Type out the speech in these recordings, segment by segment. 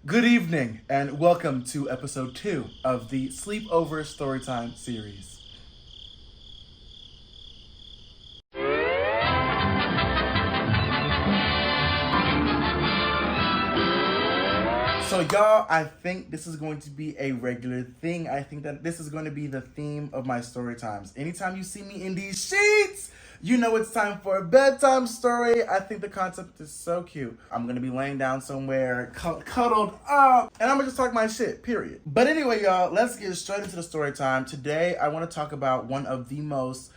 Good evening, and welcome to episode 2 of the Sleepover Storytime series. So y'all, I think this is going to be a regular thing. I think that this is going to be the theme of my story times. Anytime you see me in these sheets, you know it's time for a bedtime story. I think the concept is so cute. I'm going to be laying down somewhere, cuddled up, and I'm going to just talk my shit, period. But anyway, y'all, let's get straight into the story time. Today, I want to talk about one of the most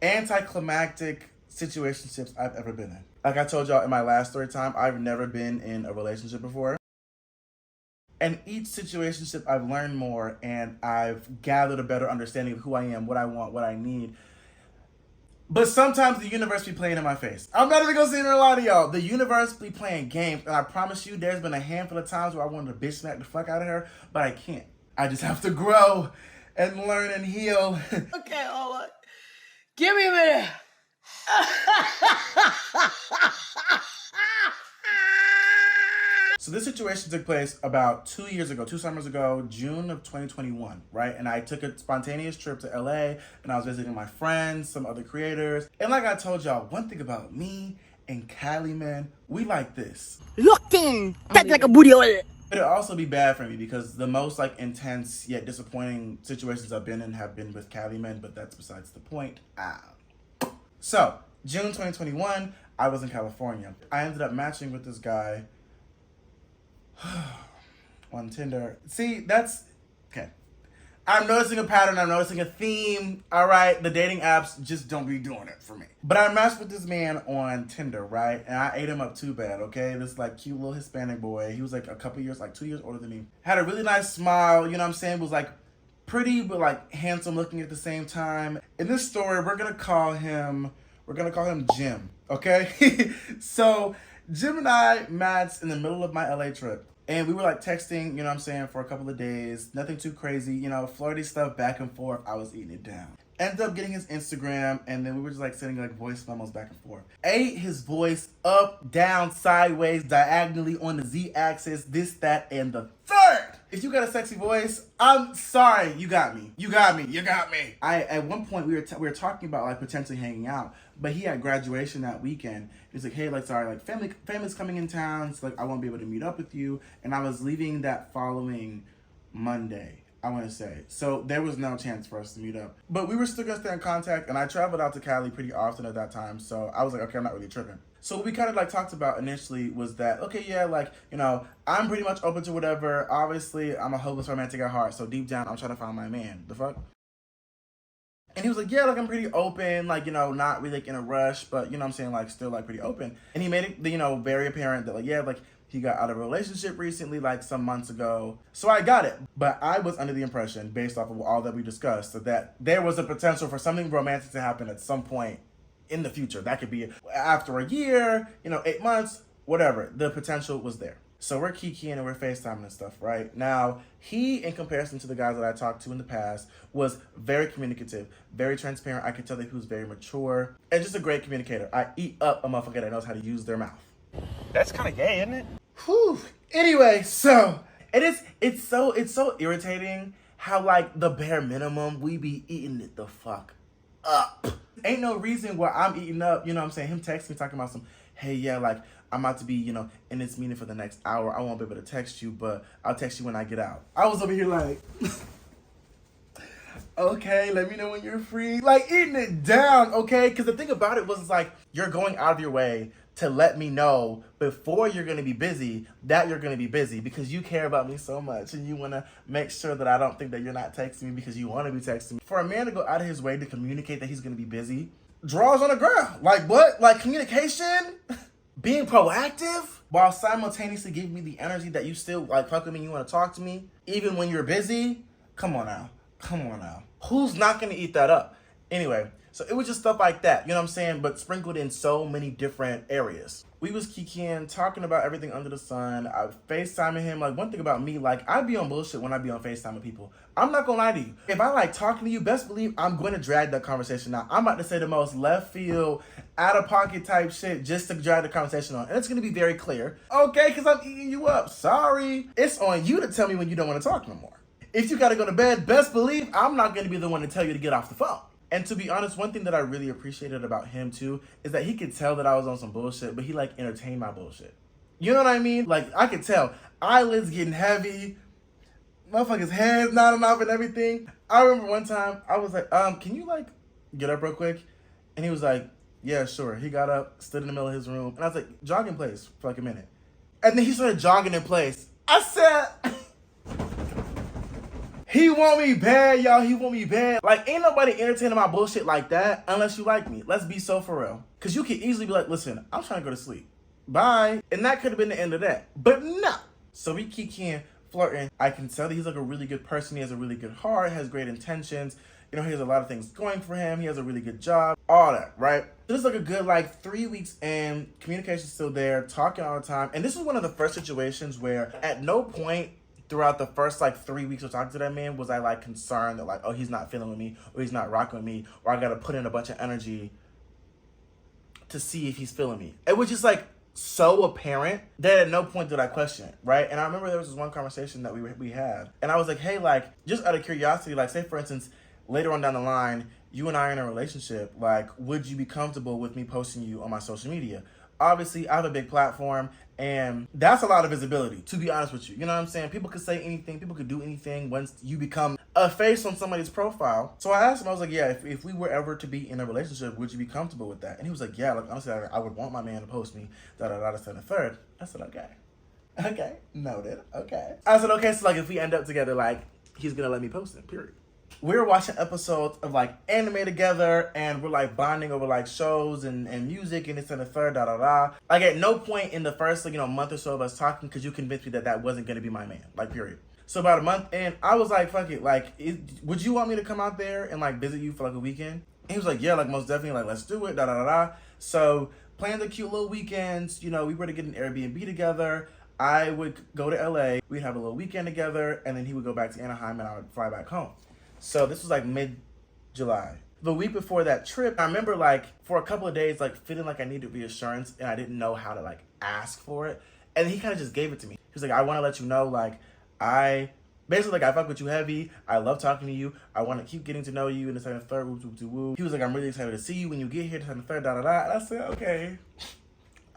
anticlimactic situationships I've ever been in. Like I told y'all in my last story time, I've never been in a relationship before. And each situationship, I've learned more and I've gathered a better understanding of who I am, what I want, what I need. But sometimes the universe be playing in my face. I'm not even gonna say a lot of y'all. The universe be playing games, and I promise you there's been a handful of times where I wanted to bitch smack the fuck out of her, but I can't. I just have to grow and learn and heal. Okay, hold on. Give me a minute. So this situation took place about 2 years ago, 2 summers ago, June of 2021, right? And I took a spontaneous trip to LA and I was visiting my friends, some other creators. And like I told y'all, one thing about me and Cali, man, we like this. Locked in. That's like a booty hole. It'd also be bad for me because the most like intense yet disappointing situations I've been in have been with Cali men, but that's besides the point. So, June 2021, I was in California. I ended up matching with this guy on Tinder. See, that's okay. I'm noticing a pattern. I'm noticing a theme. All right, the dating apps just don't be doing it for me. But I matched with this man on Tinder, right? And I ate him up too bad, okay? This like cute little Hispanic boy. He was like a couple years, like 2 years older than me. Had a really nice smile, you know what I'm saying? Was like pretty, but like handsome looking at the same time. In this story, we're gonna call him Jim, okay? So Jim and I matched in the middle of my LA trip. And we were like texting, you know what I'm saying, for a couple of days. Nothing too crazy, you know, flirty stuff back and forth. I was eating it down. Ended up getting his Instagram, and then we were just like sending like voice memos back and forth. Ate his voice up, down, sideways, diagonally on the Z-axis, this, that, and the third. If you got a sexy voice, I'm sorry, you got me. You got me. At one point we were talking about like potentially hanging out, but he had graduation that weekend. He's like, hey, like, sorry, like family's coming in town, so like I won't be able to meet up with you. And I was leaving that following Monday, I want to say. So there was no chance for us to meet up. But we were still gonna stay in contact, and I traveled out to Cali pretty often at that time. So I was like, okay, I'm not really tripping. So what we kind of like talked about initially was that, okay, yeah, like, you know, I'm pretty much open to whatever. Obviously, I'm a hopeless romantic at heart. So deep down, I'm trying to find my man. The fuck? And he was like, yeah, like, I'm pretty open, like, you know, not really like in a rush, but, you know what I'm saying, like, still like pretty open. And he made it, you know, very apparent that like, yeah, like, he got out of a relationship recently, like some months ago. So I got it. But I was under the impression, based off of all that we discussed, that there was a potential for something romantic to happen at some point in the future. That could be after a year, you know, 8 months, whatever. The potential was there. So we're kikiing and we're FaceTiming and stuff, right? Now, he, in comparison to the guys that I talked to in the past, was very communicative, very transparent. I could tell that he was very mature and just a great communicator. I eat up a motherfucker that knows how to use their mouth. That's kind of gay, isn't it? Whew. Anyway, so it's so irritating how like the bare minimum we be eating it the fuck up. Ain't no reason why I'm eating up, you know what I'm saying? Him texting me talking about some, hey, yeah, like, I'm about to be, you know, in this meeting for the next hour. I won't be able to text you, but I'll text you when I get out. I was over here like, okay, let me know when you're free. Like, eating it down, okay? Because the thing about it was like, you're going out of your way to let me know before you're going to be busy that you're going to be busy because you care about me so much and you want to make sure that I don't think that you're not texting me because you want to be texting me. For a man to go out of his way to communicate that he's going to be busy, draws on the ground. Like what? Like communication? Being proactive while simultaneously giving me the energy that you still like fuck with me, you want to talk to me even when you're busy? Come on now. Who's not going to eat that up? Anyway, so it was just stuff like that, you know what I'm saying? But sprinkled in so many different areas. We was kikiing, talking about everything under the sun. I FaceTiming him. Like, one thing about me, like, I be on bullshit when I be on FaceTime with people. I'm not gonna lie to you. If I like talking to you, best believe I'm going to drag that conversation out. I'm about to say the most left field, out of pocket type shit just to drag the conversation on. And it's gonna be very clear. Okay, because I'm eating you up. Sorry. It's on you to tell me when you don't want to talk no more. If you gotta go to bed, best believe I'm not gonna be the one to tell you to get off the phone. And to be honest, one thing that I really appreciated about him too is that he could tell that I was on some bullshit, but he like entertained my bullshit. You know what I mean? Like, I could tell. Eyelids getting heavy, motherfuckers' hands nodding off and everything. I remember one time I was like, can you like get up real quick? And he was like, yeah, sure. He got up, stood in the middle of his room, and I was like, jog in place for like a minute. And then he started jogging in place. I said, he want me bad, y'all. He want me bad. Like, ain't nobody entertaining my bullshit like that unless you like me. Let's be so for real. Because you can easily be like, listen, I'm trying to go to sleep. Bye. And that could have been the end of that. But no. So we keep flirting. I can tell that he's like a really good person. He has a really good heart, has great intentions. You know, he has a lot of things going for him. He has a really good job. All that, right? This is like a good, like, 3 weeks in. Communication's still there. Talking all the time. And this is one of the first situations where at no point throughout the first like 3 weeks of talking to that man was I like concerned that like, oh, he's not feeling with me, or he's not rocking with me, or I gotta put in a bunch of energy to see if he's feeling me. It was just like so apparent that at no point did I question it, right? And I remember there was this one conversation that we had, and I was like, hey, like, just out of curiosity, like, say for instance, later on down the line, you and I are in a relationship, like, would you be comfortable with me posting you on my social media? Obviously, I have a big platform, and that's a lot of visibility, to be honest with you. You know what I'm saying? People could say anything. People could do anything once you become a face on somebody's profile. So I asked him, I was like, yeah, if we were ever to be in a relationship, would you be comfortable with that? And he was like, yeah, like, honestly, I would want my man to post me, da-da-da, this and the third. I said, okay. Okay, noted, okay. I said, okay, so, like, if we end up together, like, he's gonna let me post it, period. We were watching episodes of like anime together, and we're like bonding over like shows and music and this and the third, da da da. Like, at no point in the first, like, month or so of us talking could you convince me that that wasn't gonna be my man, like, period. So about a month in, I was like, fuck it, like, would you want me to come out there and like visit you for like a weekend? And he was like, yeah, like, most definitely, like, let's do it, da da da da. So planned the cute little weekends. We were to get an Airbnb together. I would go to LA, we'd have a little weekend together, and then he would go back to Anaheim and I would fly back home. So this was like mid-July. The week before that trip, I remember like for a couple of days, like feeling like I needed reassurance and I didn't know how to like ask for it. And he kind of just gave it to me. He was like, I want to let you know, like, I fuck with you heavy. I love talking to you. I want to keep getting to know you in the second, third, woo, woo, woo, woo. He was like, I'm really excited to see you when you get here, the second, third, da da da. And I said, okay.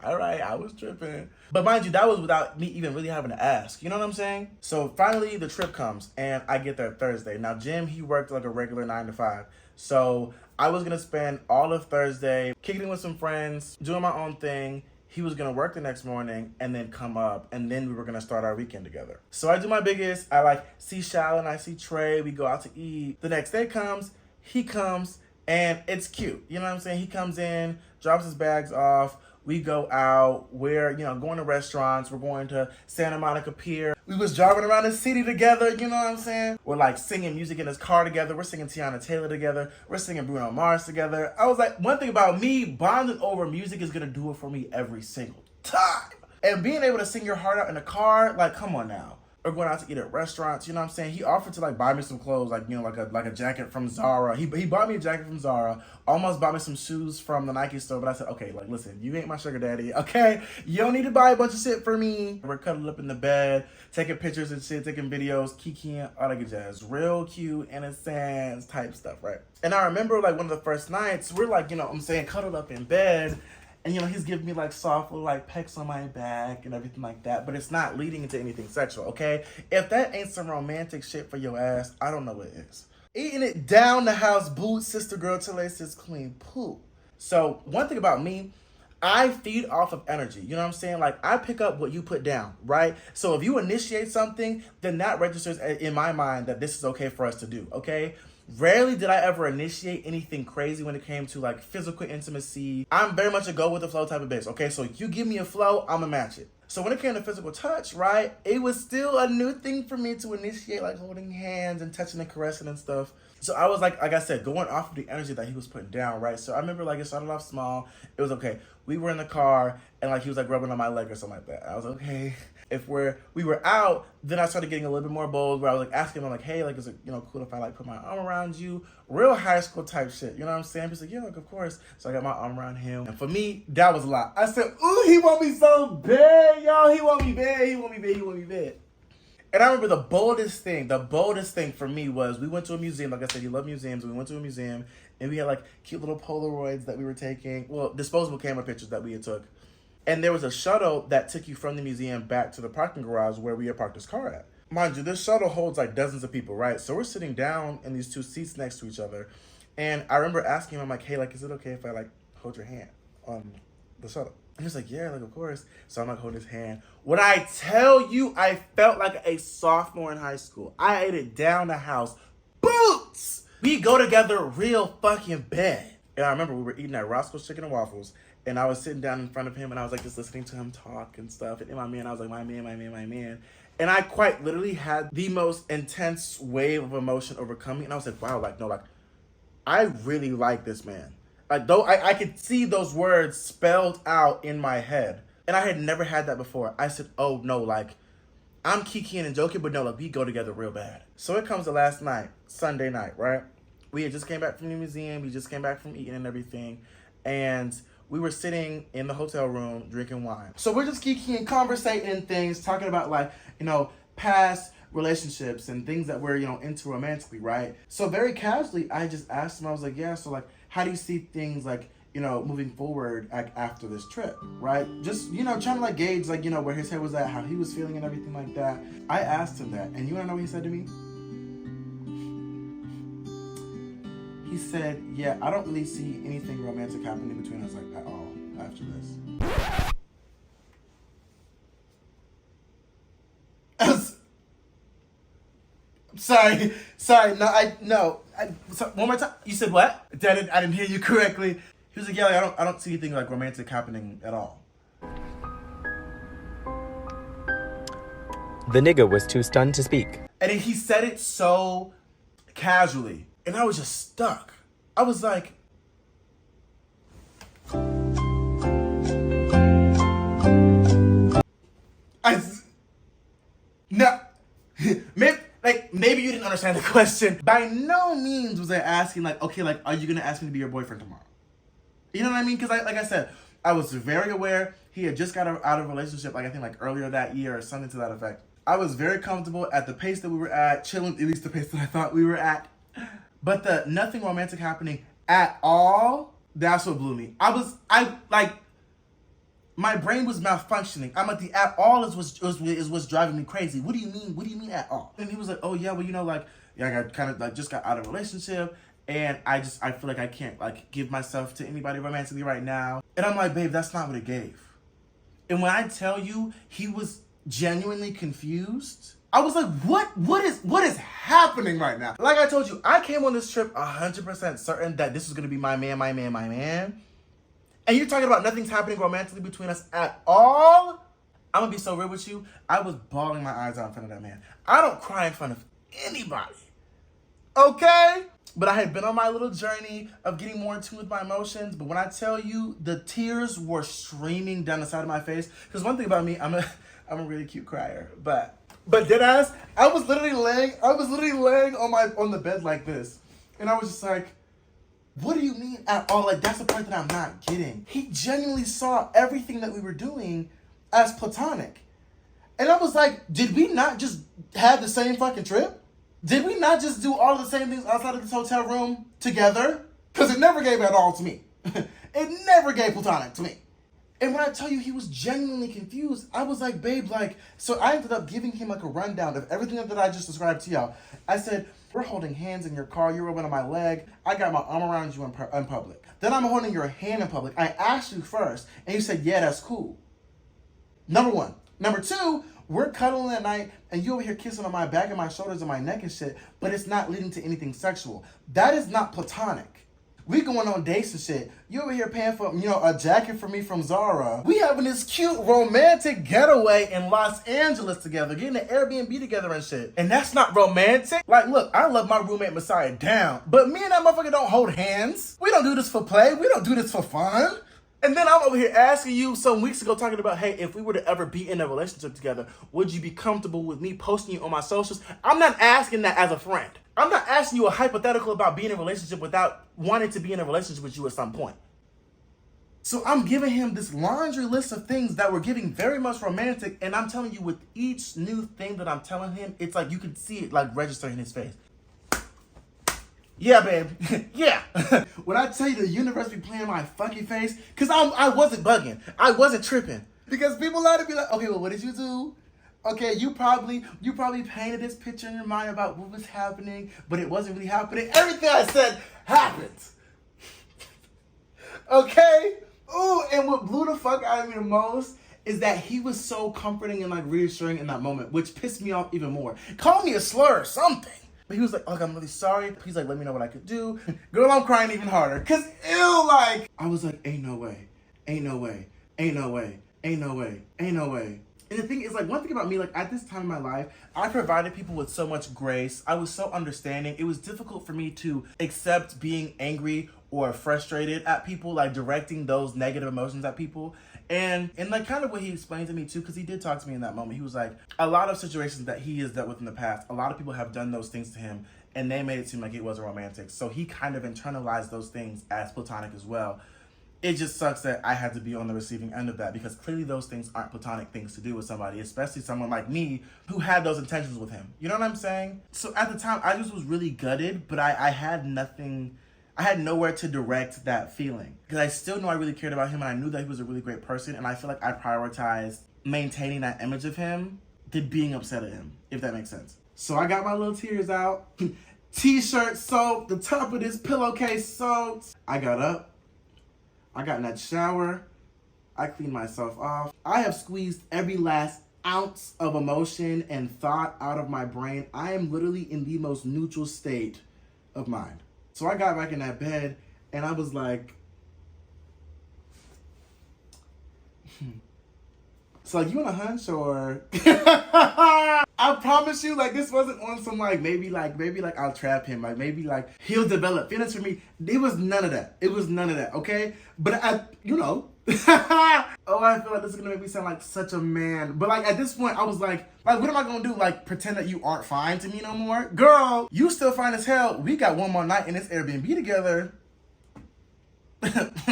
All right, I was tripping. But mind you, that was without me even really having to ask. You know what I'm saying? So finally, the trip comes, and I get there Thursday. Now, Jim, he worked like a regular 9 to 5. So I was going to spend all of Thursday kicking it with some friends, doing my own thing. He was going to work the next morning and then come up, and then we were going to start our weekend together. So I do my biggest. I like see Shallon, I see Trey. We go out to eat. The next day comes, he comes, and it's cute. You know what I'm saying? He comes in, drops his bags off. We go out, we're, going to restaurants. We're going to Santa Monica Pier. We was driving around the city together, you know what I'm saying? We're like singing music in his car together. We're singing Tiana Taylor together. We're singing Bruno Mars together. I was like, one thing about me, bonding over music is gonna do it for me every single time. And being able to sing your heart out in the car, like, come on now. Or going out to eat at restaurants, you know what I'm saying? He offered to like buy me some clothes, like, like a jacket from Zara. He bought me a jacket from Zara, almost bought me some shoes from the Nike store, but I said, okay, like, listen, you ain't my sugar daddy, okay? You don't need to buy a bunch of shit for me. We're cuddled up in the bed, taking pictures and shit, taking videos, kikiing, all that good jazz. Real cute, innocent type stuff, right? And I remember like one of the first nights, we're like, cuddled up in bed. And, he's giving me, like, soft little, like, pecks on my back and everything like that. But it's not leading into anything sexual, okay? If that ain't some romantic shit for your ass, I don't know what is. Eating it down the house, boots, sister girl, till they says clean poop. So, one thing about me, I feed off of energy. You know what I'm saying? Like, I pick up what you put down, right? So, if you initiate something, then that registers in my mind that this is okay for us to do, okay? Rarely did I ever initiate anything crazy when it came to like physical intimacy. I'm very much a go with the flow type of bitch. Okay, so you give me a flow, I'ma match it. So when it came to physical touch, right, it was still a new thing for me to initiate, like holding hands and touching and caressing and stuff. So I was like I said, going off of the energy that he was putting down, right? So I remember like it started off small. It was okay. We were in the car and like he was like rubbing on my leg or something like that. I was okay. If we were out, then I started getting a little bit more bold where I was like asking him like, hey, like is it cool if I like put my arm around you? Real high school type shit. You know what I'm saying? He's like, yeah, like of course. So I got my arm around him. And for me, that was a lot. I said, ooh, he want me so bad, y'all. He want me bad. He want me bad. He want me bad. And I remember the boldest thing for me was we went to a museum. Like I said, he loved museums. We went to a museum and we had like cute little Polaroids that we were taking. Well, disposable camera pictures that we had took. And there was a shuttle that took you from the museum back to the parking garage where we had parked his car at. Mind you, this shuttle holds like dozens of people, right? So we're sitting down in these two seats next to each other. And I remember asking him, I'm like, hey, like, is it okay if I like hold your hand on the shuttle? And he was like, yeah, like, of course. So I'm like holding his hand. When I tell you, I felt like a sophomore in high school. I ate it down the house. Boots! We go together real fucking bad. And I remember we were eating at Roscoe's Chicken and Waffles. And I was sitting down in front of him and I was like just listening to him talk and stuff. And in my man, I was like, my man. And I quite literally had the most intense wave of emotion overcome me. And I was like, wow, like, no, like, I really like this man. Like, though I could see those words spelled out in my head. And I had never had that before. I said, oh no, like, I'm kikiing and joking, but no, like, we go together real bad. So it comes to last night, Sunday night, right? We had just came back from the museum. We just came back from eating and everything. And we were sitting in the hotel room drinking wine. So we're just geeking, conversating and things, talking about like, past relationships and things that we're, into romantically, right? So very casually, I just asked him, I was like, yeah, so like, how do you see things like, moving forward like after this trip, right? Just, trying to like gauge like, where his head was at, how he was feeling and everything like that. I asked him that. And you wanna know what he said to me? He said, yeah, I don't really see anything romantic happening between us like at all after this. Sorry, one more time. You said what? I didn't hear you correctly. He was like, yeah, like, I don't see anything like romantic happening at all. The nigga was too stunned to speak. And he said it so casually. And I was just stuck. I was like, no, maybe you didn't understand the question. By no means was I asking like, okay, like, are you gonna ask me to be your boyfriend tomorrow? You know what I mean? Because like I said, I was very aware he had just got out of a relationship, like I think like earlier that year or something to that effect. I was very comfortable at the pace that we were at, chilling, at least the pace that I thought we were at. But the nothing romantic happening at all, that's what blew me. My brain was malfunctioning. I'm like, the at all is what's driving me crazy. What do you mean? What do you mean at all? And he was like, oh yeah, well, I got kind of like just got out of a relationship. And I feel like I can't like give myself to anybody romantically right now. And I'm like, babe, that's not what it gave. And when I tell you he was genuinely confused, I was like, what is happening right now? Like I told you, I came on this trip 100% certain that this was gonna be my man. And you're talking about nothing's happening romantically between us at all? I'm gonna be so real with you. I was bawling my eyes out in front of that man. I don't cry in front of anybody. Okay? But I had been on my little journey of getting more in tune with my emotions. But when I tell you, the tears were streaming down the side of my face. Because one thing about me, I'm a really cute crier. But deadass, I was literally laying on the bed like this. And I was just like, what do you mean at all? Like, that's the part that I'm not getting. He genuinely saw everything that we were doing as platonic. And I was like, did we not just have the same fucking trip? Did we not just do all of the same things outside of this hotel room together? Because it never gave at all to me. It never gave platonic to me. And when I tell you he was genuinely confused, I was like, babe, like, so I ended up giving him like a rundown of everything that I just described to y'all. I said, we're holding hands in your car. You're rubbing on my leg. I got my arm around you in public. Then I'm holding your hand in public. I asked you first, and you said, yeah, that's cool. Number one. Number two, we're cuddling at night, and you over here kissing on my back and my shoulders and my neck and shit, but it's not leading to anything sexual. That is not platonic. We going on dates and shit. You over here paying for, a jacket for me from Zara. We having this cute romantic getaway in Los Angeles together, getting an Airbnb together and shit. And that's not romantic. Like, look, I love my roommate Messiah down, but me and that motherfucker don't hold hands. We don't do this for play. We don't do this for fun. And then I'm over here asking you some weeks ago talking about, hey, if we were to ever be in a relationship together, would you be comfortable with me posting you on my socials? I'm not asking that as a friend. I'm not asking you a hypothetical about being in a relationship without wanting to be in a relationship with you at some point. So I'm giving him this laundry list of things that were giving very much romantic, and I'm telling you, with each new thing that I'm telling him, it's like you can see it like registering in his face. Yeah, babe. Yeah. When I tell you the universe be playing my fucking face, because I wasn't bugging. I wasn't tripping. Because people like to be like, okay, well, what did you do? Okay, you probably painted this picture in your mind about what was happening, but it wasn't really happening. Everything I said happened. Okay? Ooh, and what blew the fuck out of me the most is that he was so comforting and like reassuring in that moment, which pissed me off even more. Call me a slur or something. But he was like, look, I'm really sorry. Please, like, let me know what I could do. Girl, I'm crying even harder. Because, I was like, ain't no way. Ain't no way. Ain't no way. Ain't no way. Ain't no way. And the thing is, like, one thing about me, like, at this time in my life, I provided people with so much grace. I was so understanding. It was difficult for me to accept being angry or frustrated at people, like, directing those negative emotions at people. And like kind of what he explained to me too, because he did talk to me in that moment. He was like, a lot of situations that he has dealt with in the past, a lot of people have done those things to him and they made it seem like it wasn't romantic. So he kind of internalized those things as platonic as well. It just sucks that I had to be on the receiving end of that, because clearly those things aren't platonic things to do with somebody, especially someone like me who had those intentions with him. You know what I'm saying? So at the time, I just was really gutted, but I had nothing. I had nowhere to direct that feeling, because I still know I really cared about him and I knew that he was a really great person, and I feel like I prioritized maintaining that image of him than being upset at him, if that makes sense. So I got my little tears out, t-shirt soaked, the top of this pillowcase soaked. I got up, I got in that shower, I cleaned myself off. I have squeezed every last ounce of emotion and thought out of my brain. I am literally in the most neutral state of mind. So I got back in that bed and I was like, so like, you want a hunch or? I promise you, like, this wasn't on some like, maybe I'll trap him. Like maybe like he'll develop feelings for me. It was none of that. It was none of that. Okay. But oh, I feel like this is gonna make me sound like such a man. But like at this point, I was like, what am I gonna do? Like pretend that you aren't fine to me no more? Girl, you still fine as hell. We got one more night in this Airbnb together.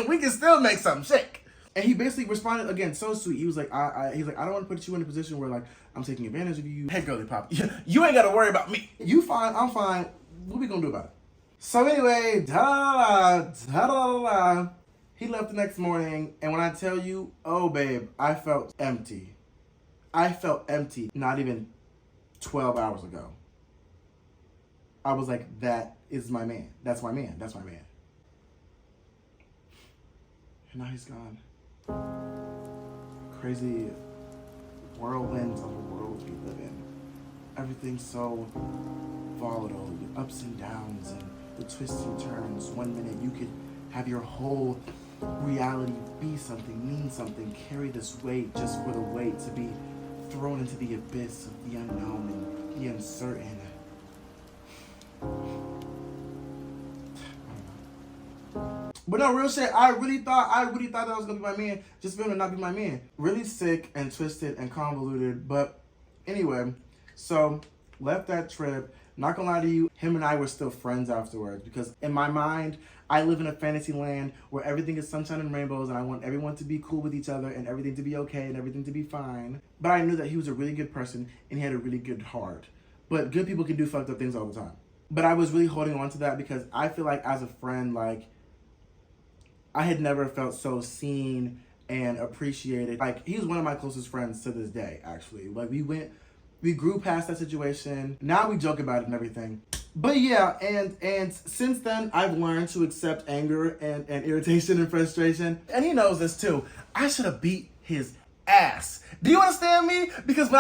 We can still make something shake. And he basically responded again, so sweet. He was like, he's like, I don't want to put you in a position where like I'm taking advantage of you. Hey, girly pop, you ain't gotta worry about me. You fine, I'm fine. What we gonna do about it? So anyway, he left the next morning, and when I tell you, oh babe, I felt empty. I felt empty not even 12 hours ago. I was like, that is my man. That's my man. That's my man. And now he's gone. Crazy whirlwinds of the world we live in. Everything's so volatile, the ups and downs and the twists and turns. One minute you could have your whole reality be something, mean something, carry this weight just for the weight to be thrown into the abyss of the unknown and the uncertain. But no, real shit, I really thought that was gonna be my man, just for him to not be my man. Really sick and twisted and convoluted, but anyway, so left that trip. Not gonna lie to you, him and I were still friends afterwards, because in my mind, I live in a fantasy land where everything is sunshine and rainbows, and I want everyone to be cool with each other and everything to be okay and everything to be fine. But I knew that he was a really good person and he had a really good heart. But good people can do fucked up things all the time. But I was really holding on to that because I feel like as a friend, like, I had never felt so seen and appreciated. Like, he was one of my closest friends to this day, actually. Like, we grew past that situation. Now we joke about it and everything. But yeah, and since then, I've learned to accept anger and irritation and frustration. And he knows this too. I should have beat his ass. Do you understand me? Because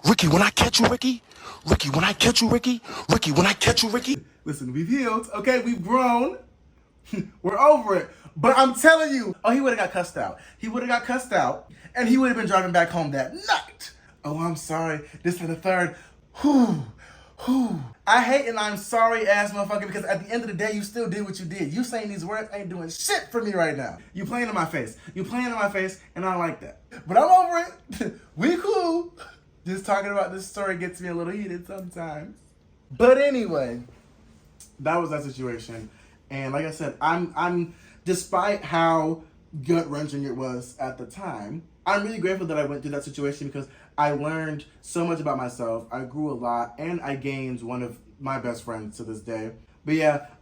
Ricky, when I catch you, Ricky. Ricky, when I catch you, Ricky. Ricky, when I catch you, Ricky. Listen, we've healed, okay? We've grown. We're over it. But I'm telling you, oh, he would have got cussed out. He would have got cussed out, and he would have been driving back home that night. Oh, I'm sorry. This and the third. Whew. I hate an I'm sorry ass motherfucker because at the end of the day, you still did what you did. You saying these words ain't doing shit for me right now. You playing in my face. You playing in my face, and I don't like that. But I'm over it. We cool. Just talking about this story gets me a little heated sometimes. But anyway, that was that situation. And like I said, I'm despite how gut-wrenching it was at the time, I'm really grateful that I went through that situation because I learned so much about myself. I grew a lot, and I gained one of my best friends to this day.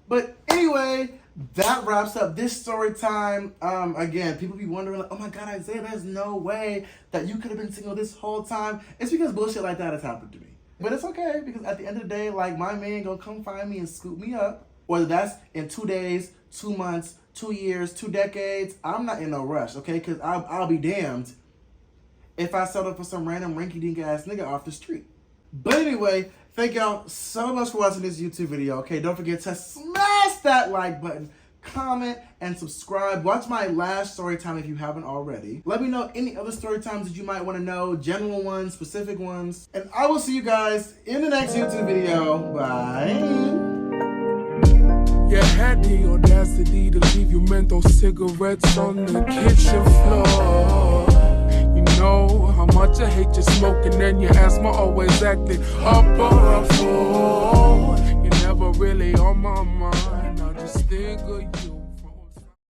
But anyway, that wraps up this story time. Again, people be wondering, like, oh my God, Isaiah, there's no way that you could have been single this whole time. It's because bullshit like that has happened to me. But it's okay, because at the end of the day, like, my man gonna come find me and scoop me up. Whether that's in 2 days, 2 months, 2 years, 2 decades, I'm not in no rush, okay? Because I'll be damned if I settle for some random rinky-dink ass nigga off the street. But anyway, thank y'all so much for watching this YouTube video, okay? Don't forget to smash that like button, comment, and subscribe. Watch my last story time if you haven't already. Let me know any other story times that you might want to know, general ones, specific ones. And I will see you guys in the next YouTube video. Bye. You had the audacity to leave your menthol cigarettes on the kitchen floor. You know how much I hate you smoking, and your asthma always acting up or a fool. You're never really on my mind. I just think of you.